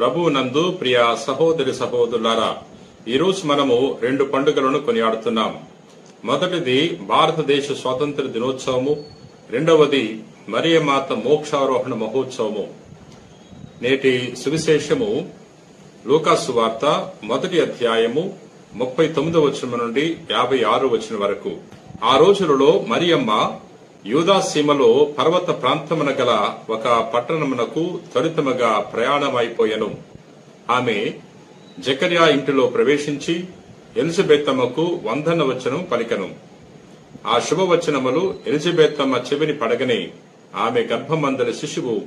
ప్రభు నందు ప్రియ సహోదరి సహోదరులారా, ఈరోజు మనము 2 పండుగలను కొనియాడుతున్నాం. మొదటిది భారతదేశ స్వాతంత్ర దినోత్సవము, రెండవది మరియమాత మోక్షారోహణ మహోత్సవము. నేటి సువిశేషము లూకాసు వార్త 1వ అధ్యాయము 39వ వచనం నుండి 56వ వచనం వరకు. ఆ రోజులలో మరియమ్మ యూదా సీమలో పర్వత ప్రాంతమున గల ఒక పట్టణమునకు త్వరితముగా ప్రయాణమైపోయెను. ఆమె జకర్యా ఇంటిలో ప్రవేశించి ఎలిజబెత్తమ్మకు వందనవచనం పలికెను. ఆ శుభవచనములు ఎలిజబెత్తమ్మ చెవిని పడగనే ఆమె గర్భమందలి శిశువు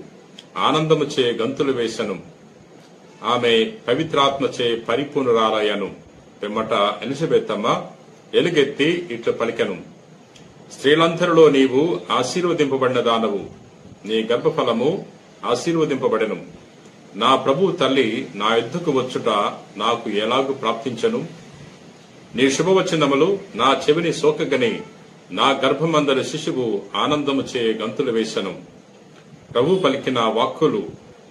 ఆనందముచే గంతులు వేసెను. ఆమె పవిత్రాత్మచే పరిపూర్ణురాలయ్యను. పిమ్మట ఎలిజబెత్తమ్మ ఎలుగెత్తి ఇట్లు పలికెను: స్త్రీలందరిలో నీవు ఆశీర్వదింపబడిన దానవు, నీ గర్భఫలము ఆశీర్వదింపబడెను. నా ప్రభువు తల్లి నా యుద్ధకు వచ్చుట నాకు ఎలాగు ప్రాప్తించను? నీ శుభవచనములు నా చెవిని సోకగని నా గర్భమందరి శిశువు ఆనందముచే గంతులు వేసెను. ప్రభు పలికిన వాక్కులు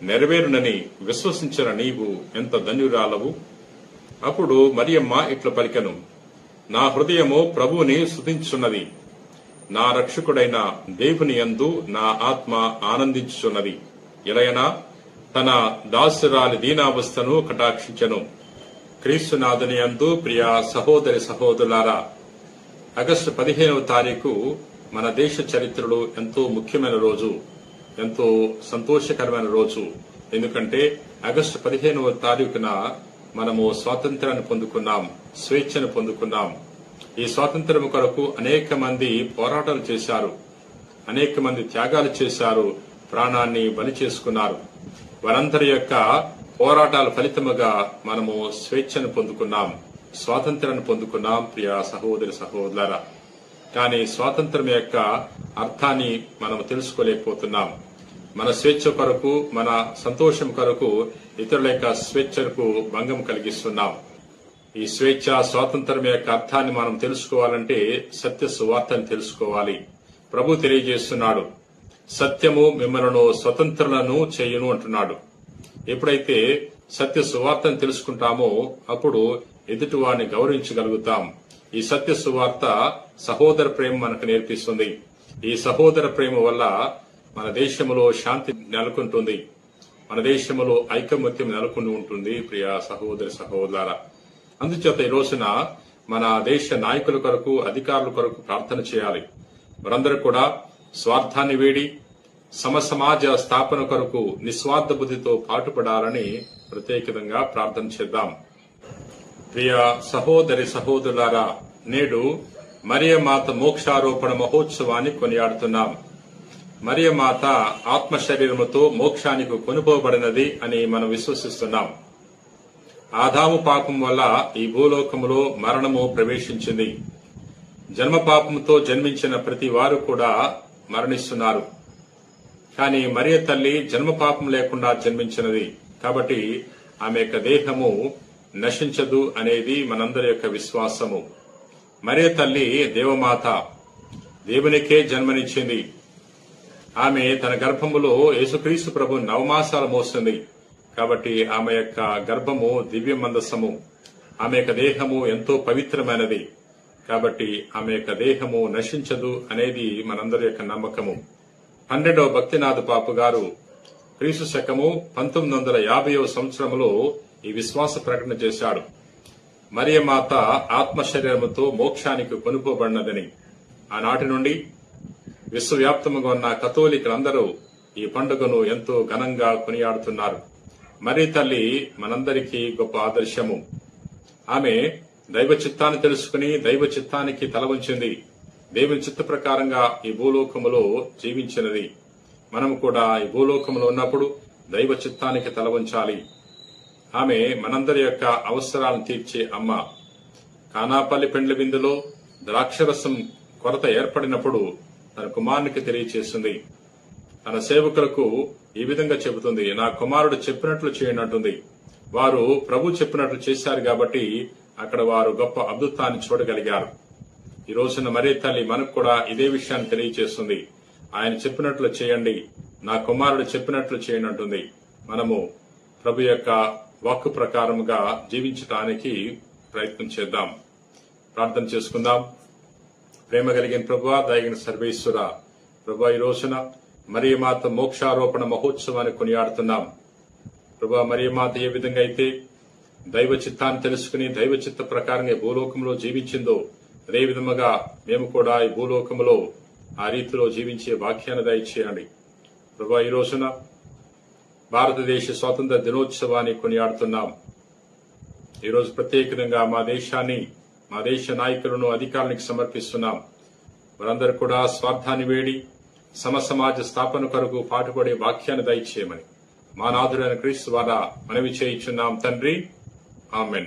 నెరవేరునని విశ్వసించిన నీవు ఎంత ధన్యురాలవు. అప్పుడు మరియమ్మ ఇట్లు పలికెను: నా హృదయము ప్రభువుని స్తుతించుచున్నది, నా రక్షకుడైన దేవుని యందు నా ఆత్మ ఆనందించుచున్నది. ఇలయనా తన దాసురాలి దీనావస్థను కటాక్షించెను. క్రీస్తునాథుని యందు ప్రియ సహోదరి సహోదరులారా, ఆగస్టు 15వ తారీఖు మన దేశ చరిత్రలో ఎంతో ముఖ్యమైన రోజు, ఎంతో సంతోషకరమైన రోజు. ఎందుకంటే ఆగస్టు 15వ తారీఖున మనము స్వాతంత్రాన్ని పొందుకున్నాం, స్వేచ్ఛను పొందుకున్నాం. ఈ స్వాతంత్ర్యం కొరకు అనేక మంది పోరాటాలు చేశారు, అనేక మంది త్యాగాలు చేశారు, ప్రాణాన్ని బలి చేసుకున్నారు. వారందరి యొక్క పోరాటాల ఫలితముగా మనము స్వేచ్ఛను పొందుకున్నాం, స్వాతంత్రాన్ని పొందుకున్నాం. ప్రియ సహోదరి సహోదరులారా, కానీ స్వాతంత్ర్యం యొక్క అర్థాన్ని మనం తెలుసుకోలేకపోతున్నాం. మన స్వేచ్ఛ కొరకు, మన సంతోషం కొరకు ఇతరుల యొక్క స్వేచ్ఛకు భంగం కలిగిస్తున్నాం. ఈ స్వేచ్ఛ స్వాతంత్ర్యం యొక్క అర్థాన్ని మనం తెలుసుకోవాలంటే సత్య సువార్తను తెలుసుకోవాలి. ప్రభు తెలియజేస్తున్నాడు, సత్యము మిమ్మలను స్వతంత్రులను చేయును అంటున్నాడు. ఎప్పుడైతే సత్య సువార్తను తెలుసుకుంటామో అప్పుడు ఎదుటివారిని గౌరవించగలుగుతాం. ఈ సత్య సువార్త సహోదర ప్రేమ మనకు నేర్పిస్తుంది. ఈ సహోదర ప్రేమ వల్ల మన దేశంలో శాంతి నెలకొంటుంది, మన దేశంలో ఐకమత్యం నెలకొని ఉంటుంది. ప్రియ సహోదరి సహోదరులారా, అందుచేత ఈ రోజున మన దేశ నాయకుల కొరకు, అధికారుల కొరకు ప్రార్థన చేయాలి. వారందరూ కూడా స్వార్థాన్ని వీడి సమాజ స్థాపన కొరకు నిస్వార్థ బుద్ధితో పాటుపడాలని ప్రత్యేకంగా ప్రార్థన చేద్దాం. ప్రియ సహోదరి సహోదరులారా, నేడు మరియమాత మోక్షారోపణ మహోత్సవాన్ని కొనియాడుతున్నాం. మరియమాత ఆత్మ శరీరముతో మోక్షానికి కొనుపోబడినది అని మనం విశ్వసిస్తున్నాం. ఆదాము పాపం వల్ల ఈ భూలోకములో మరణము ప్రవేశించింది. జన్మ పాపంతో జన్మించిన ప్రతి వారు కూడా మరణిస్తున్నారు. కానీ మరియ తల్లి జన్మ పాపం లేకుండా జన్మించినది కాబట్టి ఆమె యొక్క దేహము నశించదు అనేది మనందరి యొక్క విశ్వాసము. మరియ తల్లి దేవమాత, దేవునికే జన్మనిచ్చింది. ఆమె తన గర్భములో యేసుక్రీస్తు ప్రభు 9 మాసాలు మోస్తుంది కాబట్టి ఆమె యొక్క గర్భము దివ్య మందసము. ఆమె యొక్క దేహము ఎంతో పవిత్రమైనది కాబట్టి ఆమె యొక్క దేహము నశించదు అనేది మనందరి యొక్క నమ్మకము. 12వ భక్తినాథ పాపు గారు క్రీస్తు శకము 1950వ సంవత్సరంలో ఈ విశ్వాస ప్రకటన చేశాడు. మరియమాత ఆత్మశరీరముతో మోక్షానికి కొనుకోబడినదని. ఆనాటి నుండి విశ్వవ్యాప్తముగా ఉన్న కథోలికులందరూ ఈ పండుగను ఎంతో ఘనంగా కొనియాడుతున్నారు. మరి తల్లి మనందరికీ గొప్ప ఆదర్శము. ఆమె దైవ చిత్తాన్ని తెలుసుకుని దైవ చిత్తానికి తల వంచింది. దేవుని చిత్త ప్రకారంగా ఈ భూలోకములో జీవించినది. మనం కూడా ఈ భూలోకములో ఉన్నప్పుడు దైవ చిత్తానికి తల వంచాలి. ఆమె మనందరి యొక్క అవసరాలను తీర్చే అమ్మ. కానాపల్లి పెండ్లి విందులో ద్రాక్షరసం కొరత ఏర్పడినప్పుడు తన కుమారునికి తెలియచేస్తుంది. తన సేవకులకు ఈ విధంగా చెబుతుంది, నా కుమారుడు చెప్పినట్లు చేయనంటుంది. వారు ప్రభు చెప్పినట్లు చేశారు కాబట్టి అక్కడ వారు గొప్ప అద్భుతాన్ని చూడగలిగారు. ఈ రోజున మరియ తల్లి మనకు కూడా ఇదే విషయాన్ని తెలియజేస్తుంది. ఆయన చెప్పినట్లు చేయండి, నా కుమారుడు చెప్పినట్లు చేయనంటుంది. మనము ప్రభు యొక్క వాక్కు ప్రకారముగా జీవించటానికి ప్రయత్నం చేద్దాం. ప్రార్థన చేసుకుందాం. ప్రేమ కలిగిన ప్రభువా, దయగిన సర్వేశ్వర ప్రభువా, ఈ రోజున మరియమాత మోక్షారోపణ మహోత్సవాన్ని కొనియాడుతున్నాం. ప్రభువా, మరియమాత ఏ విధంగా అయితే దైవ చిత్తాన్ని తెలుసుకుని దైవ చిత్త ప్రకారంగా భూలోకంలో జీవించిందో అదే విధముగా మేము కూడా ఈ భూలోకంలో ఆ రీతిలో జీవించే భాగ్యాన్ని దయచేయండి. ప్రభువా, ఈ రోజున భారతదేశ స్వాతంత్ర దినోత్సవాన్ని కొనియాడుతున్నాం. ఈరోజు ప్రత్యేకంగా మా దేశాన్ని, మా దేశ నాయకులను, అధికారులకు సమర్పిస్తున్నాం. వారందరూ కూడా స్వార్థాన్ని వేడి సమాజ స్థాపన కొరకు పాటుపడే వాక్యాన్ని దయచేయమని మా నాథుడైన క్రీస్తు ద్వారా మనవి చేయుచున్నాం తండ్రి. ఆమెన్.